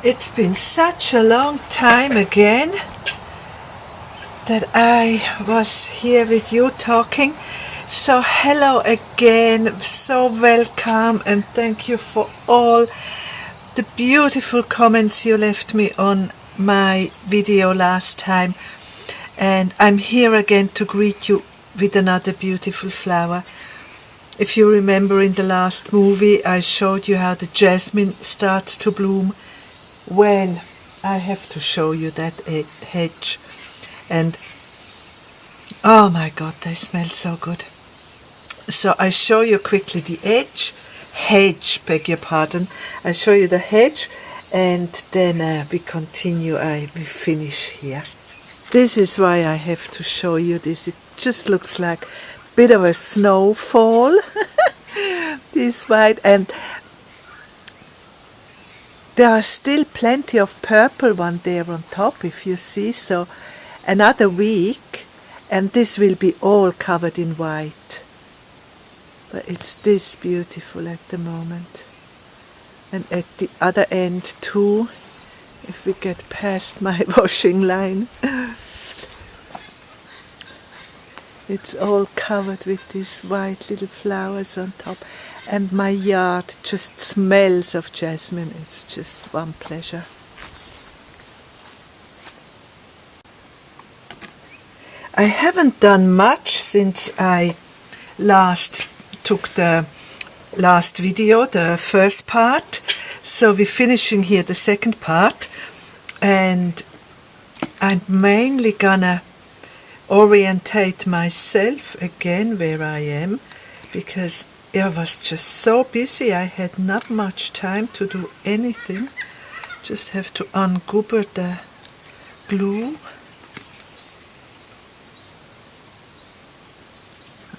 It's been such a long time again that I was here with you talking. So hello again, so welcome, and thank you for all the beautiful comments you left me on my video last time. And I'm here again to greet you with another beautiful flower. If you remember, in the last movie I showed you how the jasmine starts to bloom. Well, I have to show you that hedge, and oh my god, they smell so good. So I show you quickly the hedge, beg your pardon. I show you the hedge, and then we continue. We finish here. This is why I have to show you this. It just looks like a bit of a snowfall. This white, and there are still plenty of purple one there on top, if you see. So another week and this will be all covered in white. But it's this beautiful at the moment. And at the other end too, if we get past my washing line. It's all covered with these white little flowers on top. And my yard just smells of jasmine. It's just one pleasure. I haven't done much since I last took the last video, the first part. So we're finishing here the second part. And I'm mainly gonna orientate myself again where I am, because I was just so busy. I had not much time to do anything. Just have to ungoober the glue.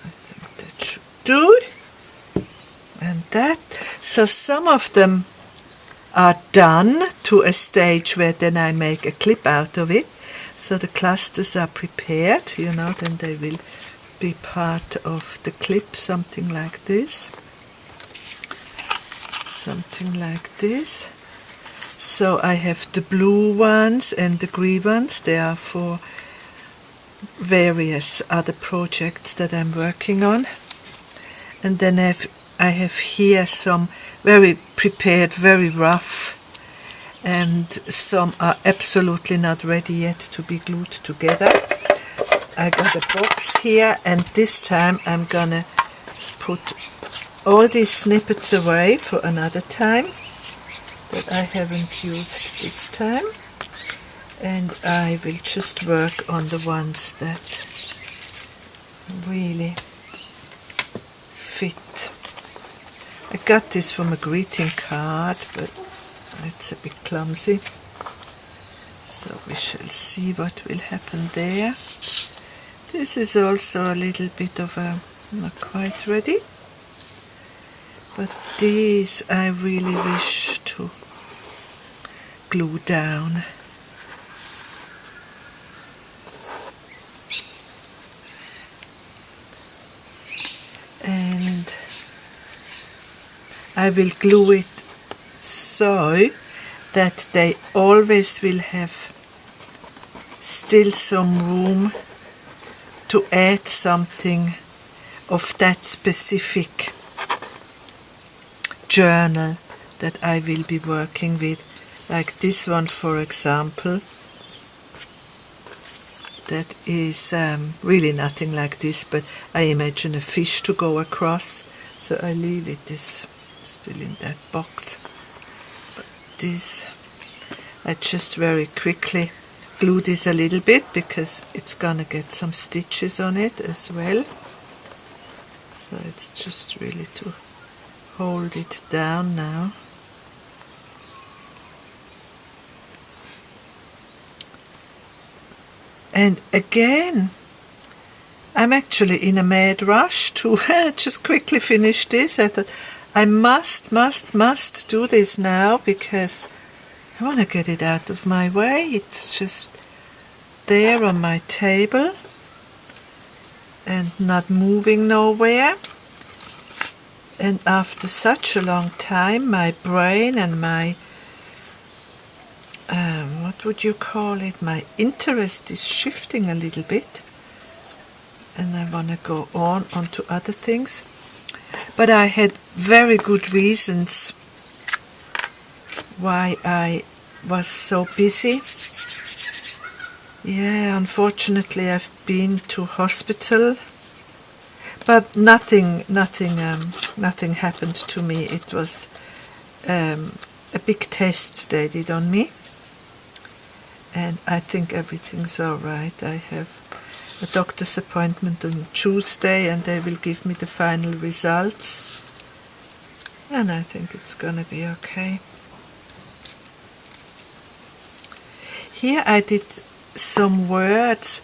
I think that should do. And that. So some of them are done to a stage where then I make a clip out of it. So the clusters are prepared, you know, then they will be part of the clip, something like this. Something like this. So I have the blue ones and the green ones. They are for various other projects that I'm working on. And then I have here some very prepared, very rough, and some are absolutely not ready yet to be glued together. I got a box here, and this time I'm gonna put all these snippets away for another time that I haven't used this time, and I will just work on the ones that really fit. I got this from a greeting card, but it's a bit clumsy, so we shall see what will happen there. This is also a little bit of a not quite ready, but these I really wish to glue down. And I will glue it so that they always will have still some room to add something of that specific journal that I will be working with, like this one for example. That is really nothing like this, but I imagine a fish to go across, so I leave it this still in that box. But this, I just very quickly glue this a little bit because it's gonna get some stitches on it as well. So it's just really to hold it down now. And again, I'm actually in a mad rush to just quickly finish this. I thought I must do this now because I want to get it out of my way. It's just there on my table and not moving nowhere. And after such a long time, my brain and my what would you call it, my interest is shifting a little bit, and I want to go on to other things. But I had very good reasons why I was so busy. Yeah, unfortunately I've been to hospital, but nothing happened to me. It was a big test they did on me, and I think everything's all right. I have a doctor's appointment on Tuesday, and they will give me the final results, and I think it's gonna be okay. Here I did some words.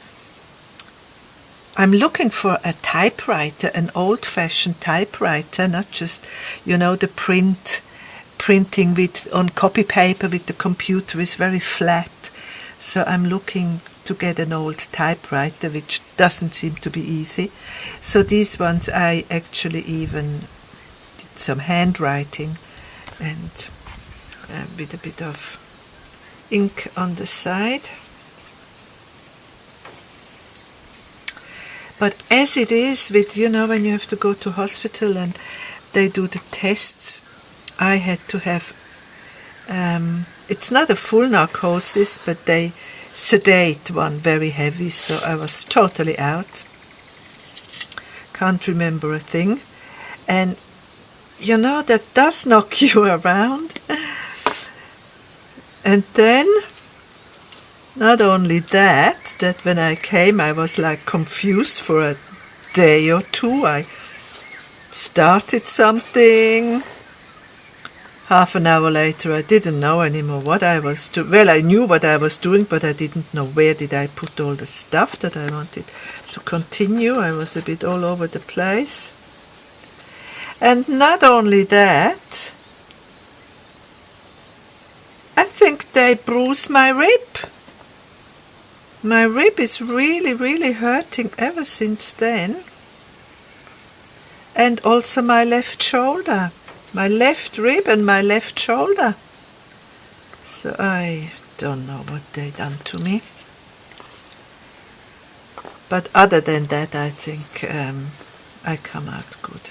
I'm looking for a typewriter, an old-fashioned typewriter, not just, the printing on copy paper with the computer is very flat. So I'm looking to get an old typewriter, which doesn't seem to be easy. So these ones I actually even did some handwriting and with a bit of ink on the side. But as it is with, when you have to go to hospital and they do the tests, I had to have, it's not a full narcosis, but they sedate one very heavy, so I was totally out. Can't remember a thing. And, that does knock you around. And then, not only that when I came I was like confused for a day or two. I started something. Half an hour later I didn't know anymore what I was doing. Well, I knew what I was doing, but I didn't know where did I put all the stuff that I wanted to continue. I was a bit all over the place. And not only that, I think they bruised my rib. My rib is really, really hurting ever since then. And also my left shoulder. My left rib and my left shoulder. So I don't know what they done to me. But other than that, I think I come out good.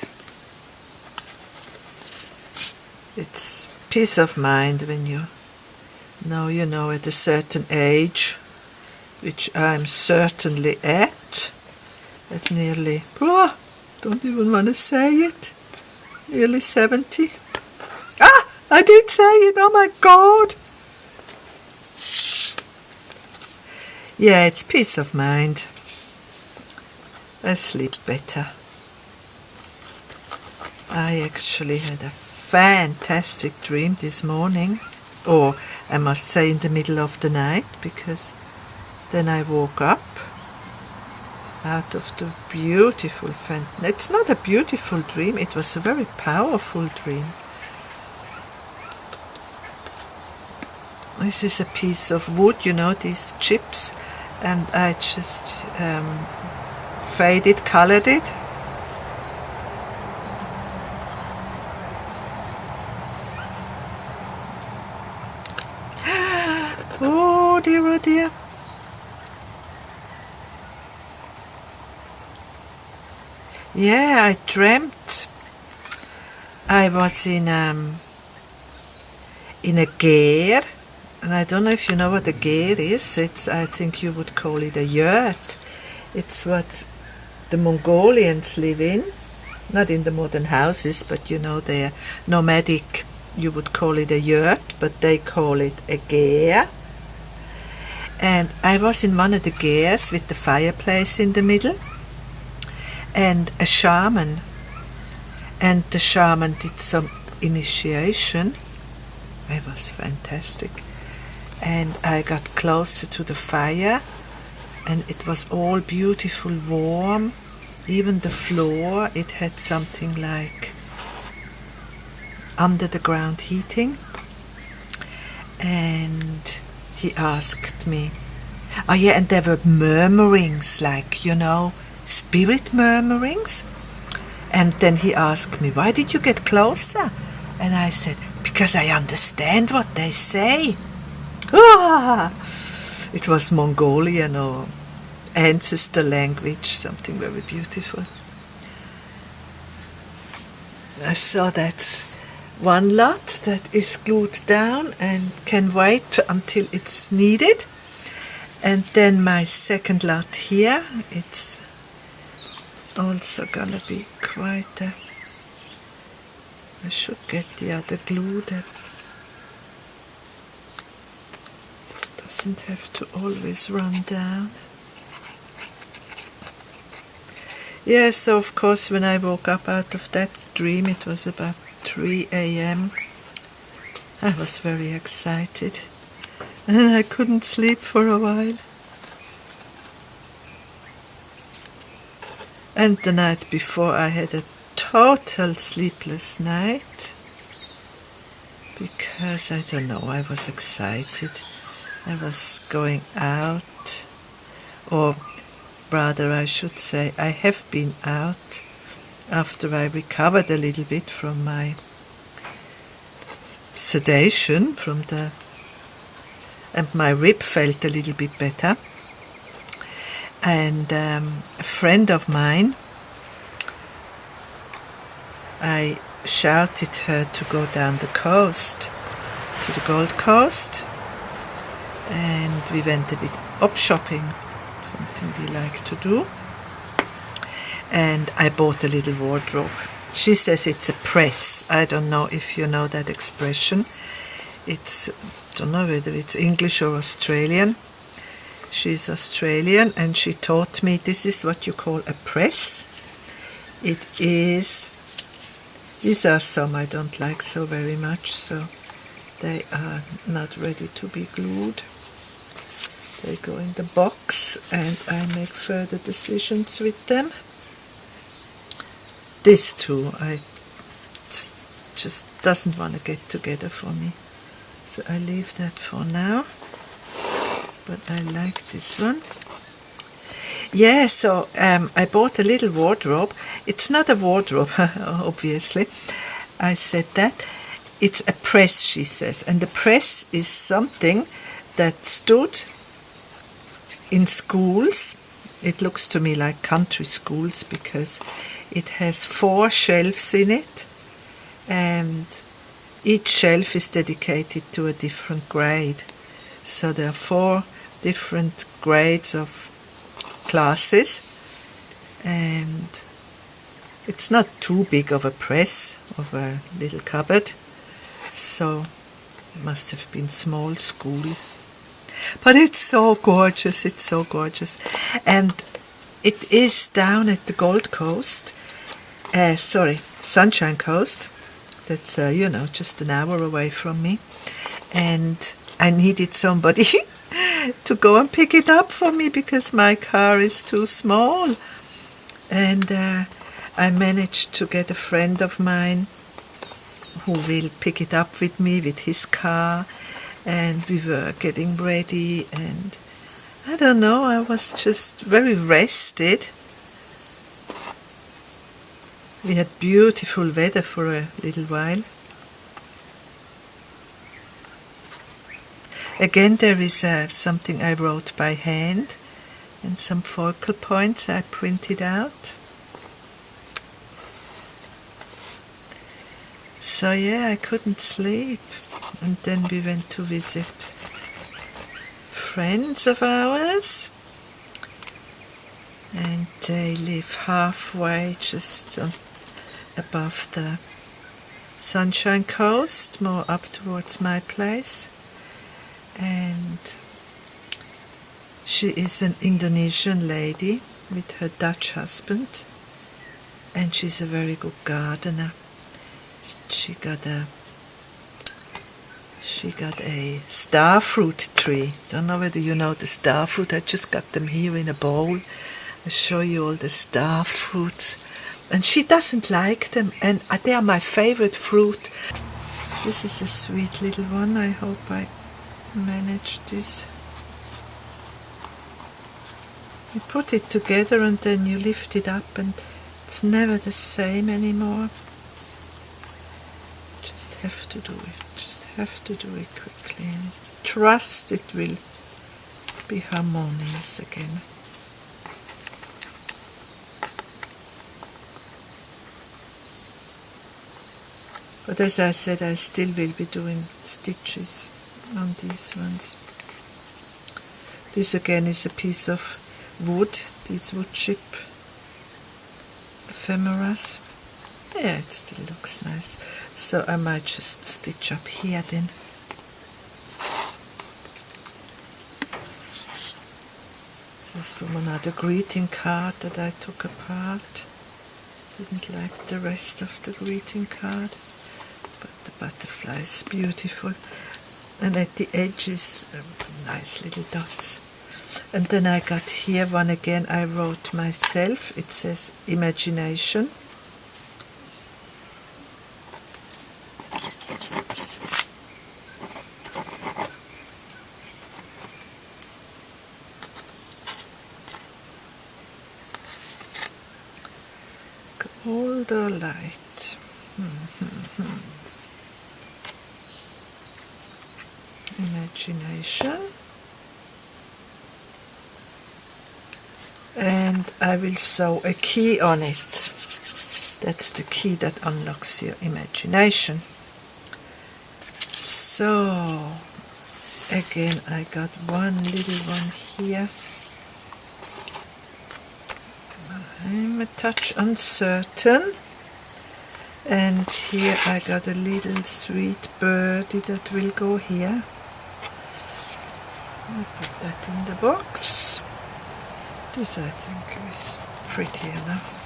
It's peace of mind when you know at a certain age, which I'm certainly at nearly, don't even want to say it, nearly 70. I did say it, oh my God. Yeah, it's peace of mind. I sleep better. I actually had a fantastic dream this morning, or I must say in the middle of the night, because then I woke up out of the beautiful it's not a beautiful dream, it was a very powerful dream. This is a piece of wood, these chips, and I just colored it. Oh dear, oh dear. Yeah, I dreamt I was in a ger, and I don't know if you know what a ger is. I think you would call it a yurt. It's what the Mongolians live in, not in the modern houses, but they're nomadic. You would call it a yurt, but they call it a ger. And I was in one of the gers with the fireplace in the middle, and a shaman, and the shaman did some initiation. It was fantastic. And I got closer to the fire, and it was all beautiful warm. Even the floor, it had something like under the ground heating. And he asked me, oh yeah, and there were murmurings, like, spirit murmurings. And then he asked me, why did you get closer? And I said, because I understand what they say. Ah! It was Mongolian or ancestor language, something very beautiful. So that's one lot that is glued down and can wait until it's needed. And then my second lot here, it's also gonna be quite a... I should get the other glue that doesn't have to always run down. Yes, so of course when I woke up out of that dream, it was about 3 a.m. I was very excited and I couldn't sleep for a while. And the night before I had a total sleepless night because, I don't know, I was excited. I was going out, or rather I should say I have been out after I recovered a little bit from my sedation and my rib felt a little bit better. And a friend of mine, I shouted her to go down the coast, to the Gold Coast, and we went a bit up shopping, something we like to do, and I bought a little wardrobe. She says it's a press. I don't know if you know that expression. It's, don't know whether it's English or Australian. She's Australian and she taught me this is what you call a press. It is, these are some I don't like so very much, so they are not ready to be glued. They go in the box and I make further decisions with them. This too, I just doesn't want to get together for me, so I leave that for now. But I like this one. Yeah, so I bought a little wardrobe. It's not a wardrobe, obviously. I said that. It's a press, she says. And the press is something that stood in schools. It looks to me like country schools because it has 4 shelves in it. And each shelf is dedicated to a different grade. So there are 4 different grades of classes, and it's not too big of a press, of a little cupboard, so it must have been small school. But it's so gorgeous, it's so gorgeous. And it is down at the Gold Coast, Sunshine Coast. That's, you know, just an hour away from me. And I needed somebody to go and pick it up for me because my car is too small. And I managed to get a friend of mine who will pick it up with me with his car, and we were getting ready, and I don't know, I was just very rested. We had beautiful weather for a little while. Again, there is something I wrote by hand and some focal points I printed out. So yeah, I couldn't sleep. And then we went to visit friends of ours. And they live halfway just above the Sunshine Coast, more up towards my place. And she is an Indonesian lady with her Dutch husband, and she's a very good gardener. She got a starfruit tree. Don't know whether you know the starfruit. I just got them here in a bowl. I'll show you all the starfruits. And she doesn't like them, and they are my favorite fruit. This is a sweet little one. I hope I manage this. You put it together and then you lift it up and it's never the same anymore. Just have to do it quickly and trust it will be harmonious again. But as I said, I still will be doing stitches on these ones. This again is a piece of wood, these wood chip ephemeras. Yeah, it still looks nice. So I might just stitch up here then. This is from another greeting card that I took apart. Didn't like the rest of the greeting card, but the butterfly is beautiful. And at the edges, nice little dots. And then I got here one again I wrote myself. It says imagination. Golden light. Imagination. And I will sew a key on it. That's the key that unlocks your imagination. So again I got one little one here. I'm a touch uncertain. And here I got a little sweet birdie that will go here. I'll put that in the box. This I think is pretty enough.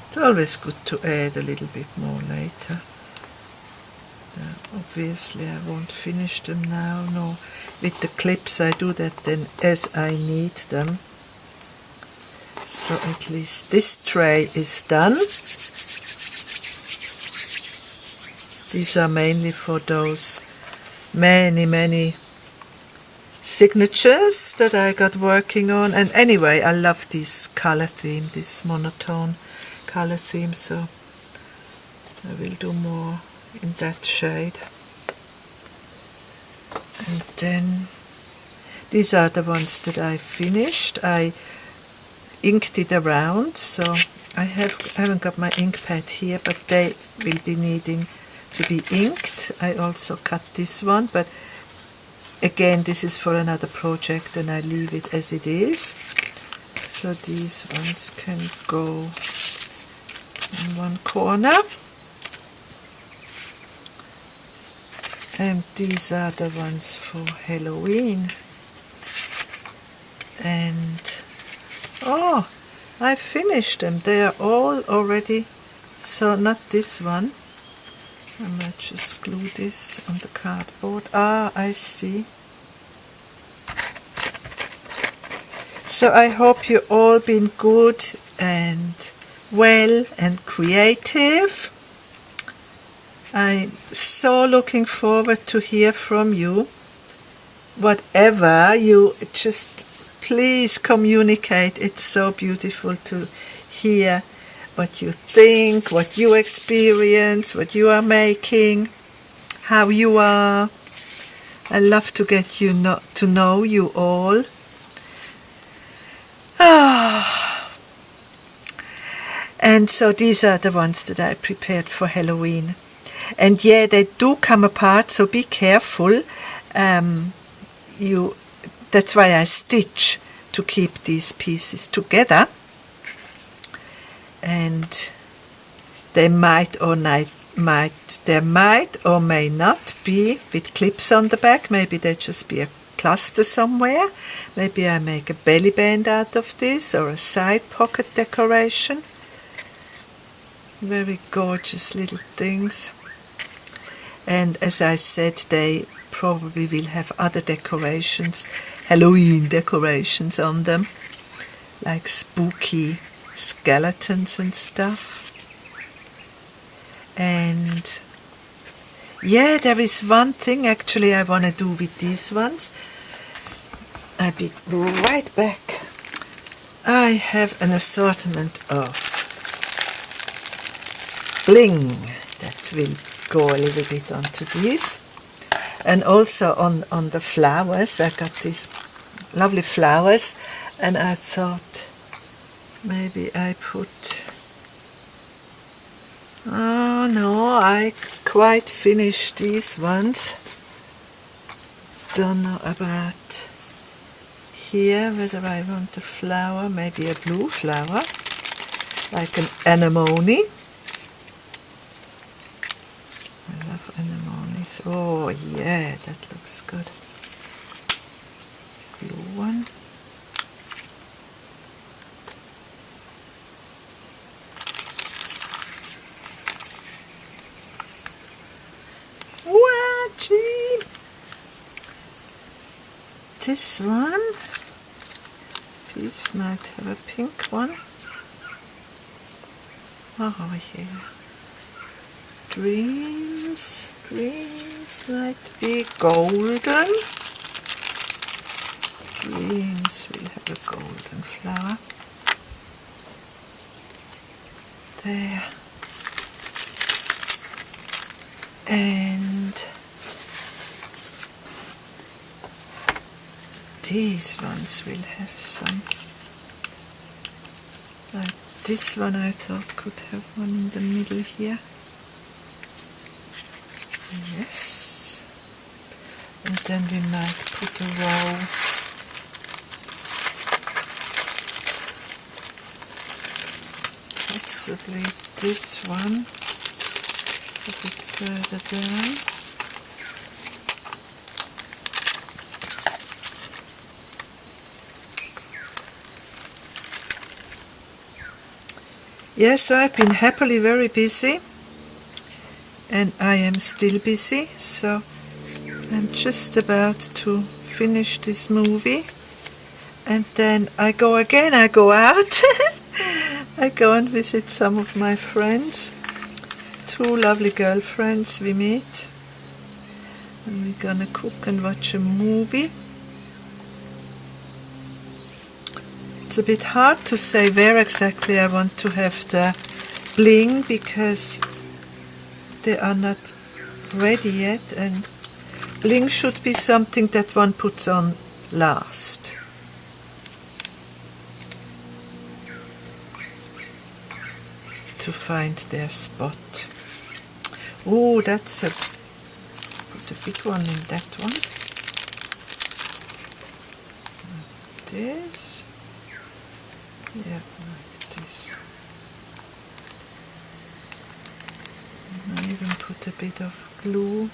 It's always good to add a little bit more later. Obviously I won't finish them now, no. With the clips I do that then as I need them. So at least this tray is done. These are mainly for those many signatures that I got working on. And anyway, I love this color theme, this monotone color theme, so I will do more in that shade. And then these are the ones that I finished. I inked it around, so I haven't got my ink pad here, but they will be needing to be inked. I also cut this one, but again this is for another project and I leave it as it is. So these ones can go in one corner. And these are the ones for Halloween. And oh, I finished them. They are all already, so not this one. I might just glue this on the cardboard. Ah, I see. So I hope you all been good and well and creative. I'm so looking forward to hear from you. Whatever you just please communicate. It's so beautiful to hear what you think, what you experience, what you are making, how you are. I love to get to know you all. And so these are the ones that I prepared for Halloween. And yeah, they do come apart, so be careful. That's why I stitch, to keep these pieces together. And they might or may not be with clips on the back. Maybe they just be a cluster somewhere. Maybe I make a belly band out of this, or a side pocket decoration. Very gorgeous little things. And as I said, they probably will have other decorations, Halloween decorations on them, like spooky skeletons and stuff. And yeah, there is one thing actually I want to do with these ones. I'll be right back. I have an assortment of bling that will go a little bit onto these. And also on the flowers, I got these lovely flowers, and I thought maybe I put, oh no, I quite finished these ones. Don't know about here whether I want a flower, maybe a blue flower, like an anemone. I love anemones. Oh yeah, that looks good. Blue one. What? Gee. This one. This might have a pink one. Oh yeah. Dreams might be golden. Dreams will have a golden flower. There. And these ones will have some. Like this one I thought could have one in the middle here. Yes. And then we might put a row. Possibly this one a bit further down. Yes, I've been happily very busy, and I am still busy, so I'm just about to finish this movie, and then I go again, I go out. I go and visit some of my friends, 2 lovely girlfriends we meet, and we're gonna cook and watch a movie. It's a bit hard to say where exactly I want to have the bling, because they are not ready yet, and bling should be something that one puts on last. To find their spot. Oh, that's a, put a big one in that one. Like this. Yeah, like this. And I even put a bit of glue.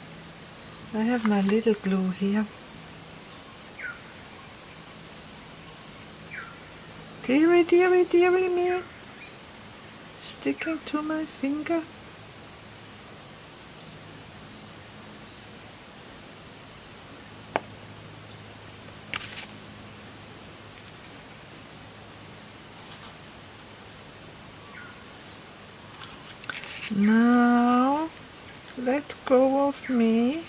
I have my little glue here. Dearie, dearie, dearie me. Sticking to my finger. Now, let go of me.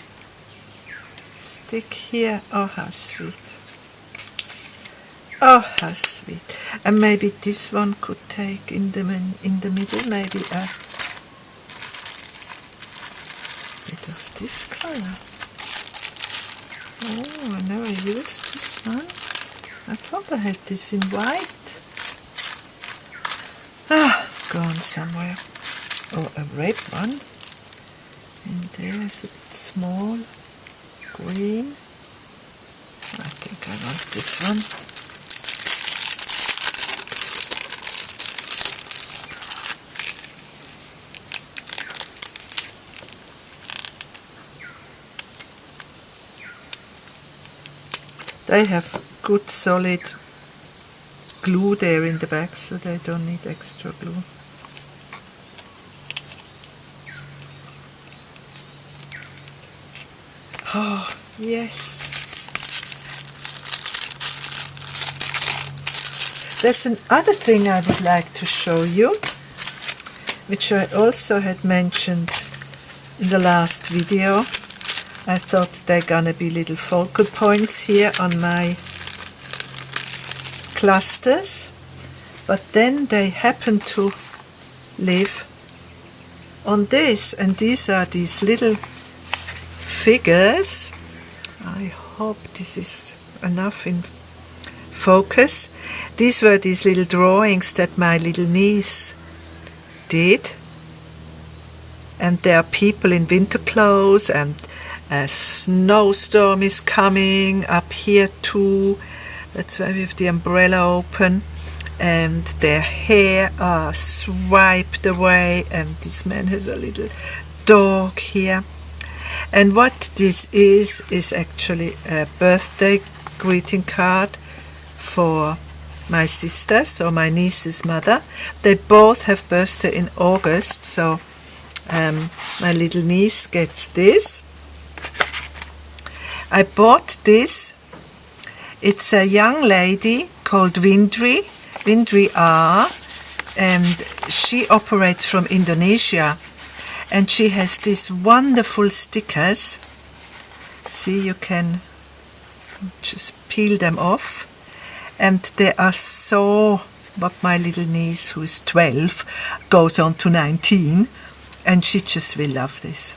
Stick here. Oh, how sweet. Oh, how sweet. And maybe this one could take in the middle, maybe a bit of this color. Oh, I never used this one. I thought I had this in white. Ah, gone somewhere. Oh, a red one. And there's a small green. I think I want this one. They have good solid glue there in the back, so they don't need extra glue. Oh, yes. There's another thing I would like to show you, which I also had mentioned in the last video. I thought they're gonna be little focal points here on my clusters, but then they happen to live on this, and these are these little figures. I hope this is enough in focus. These were these little drawings that my little niece did, and there are people in winter clothes, and a snowstorm is coming up here too. That's why we have the umbrella open, and their hair are swiped away, and this man has a little dog here. And what this is actually a birthday greeting card for my sister, so my niece's mother. They both have birthday in August, so my little niece gets this. I bought this. It's a young lady called Windry R, and she operates from Indonesia, and she has these wonderful stickers. See, you can just peel them off, and they are so, what my little niece, who is 12, goes on to 19, and she just will love this.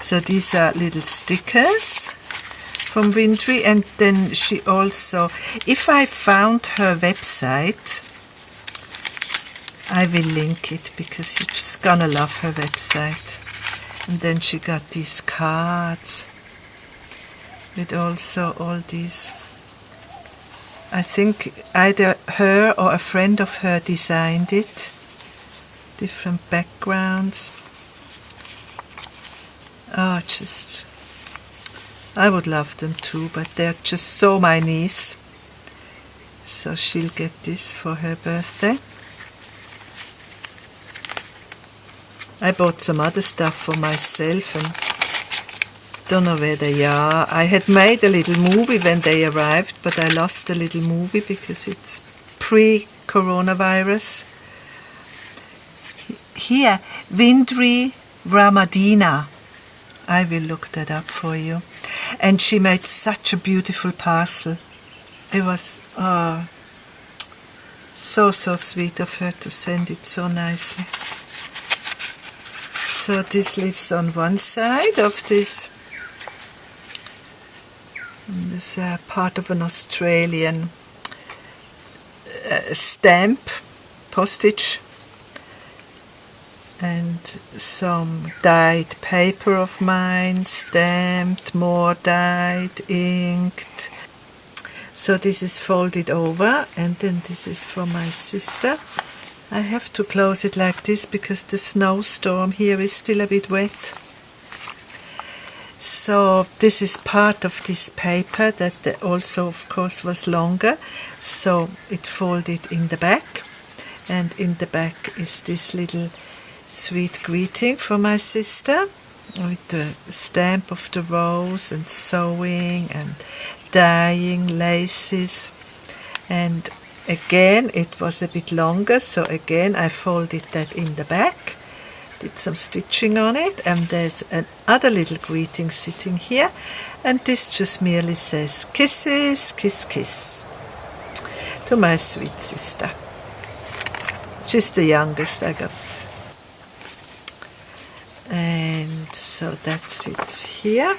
So these are little stickers from Windry, and then she also, if I found her website, I will link it, because you're just gonna love her website. And then she got these cards with also all these, I think either her or a friend of her designed it, different backgrounds. Oh, just, I would love them too, but they're just so my niece. So she'll get this for her birthday. I bought some other stuff for myself, and don't know where they are. I had made a little movie when they arrived, but I lost the little movie because it's pre-coronavirus. Here, Windry Ramadhina. I will look that up for you. And she made such a beautiful parcel. It was so sweet of her to send it so nicely. So this lives on one side of this. This is part of an Australian stamp, postage, and some dyed paper of mine, stamped, more dyed, inked. So this is folded over, and then this is for my sister. I have to close it like this because the snowstorm here is still a bit wet. So this is part of this paper that also of course was longer, so it folded in the back, and in the back is this little sweet greeting for my sister with the stamp of the rose and sewing and dyeing laces. And again it was a bit longer, so again I folded that in the back, did some stitching on it, and there's another little greeting sitting here, and this just merely says kisses, kiss kiss, to my sweet sister. She's the youngest I got. And so that's it here.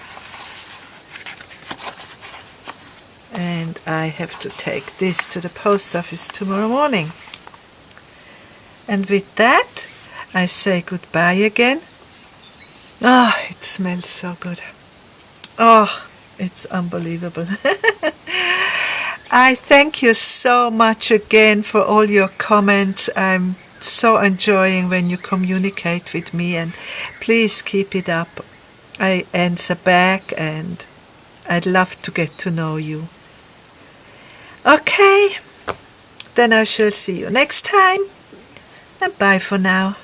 And I have to take this to the post office tomorrow morning. And with that, I say goodbye again. Oh, it smells so good. Oh, it's unbelievable. I thank you so much again for all your comments. I'm so enjoying when you communicate with me, and please keep it up. I answer back, and I'd love to get to know you. Okay, then I shall see you next time, and bye for now.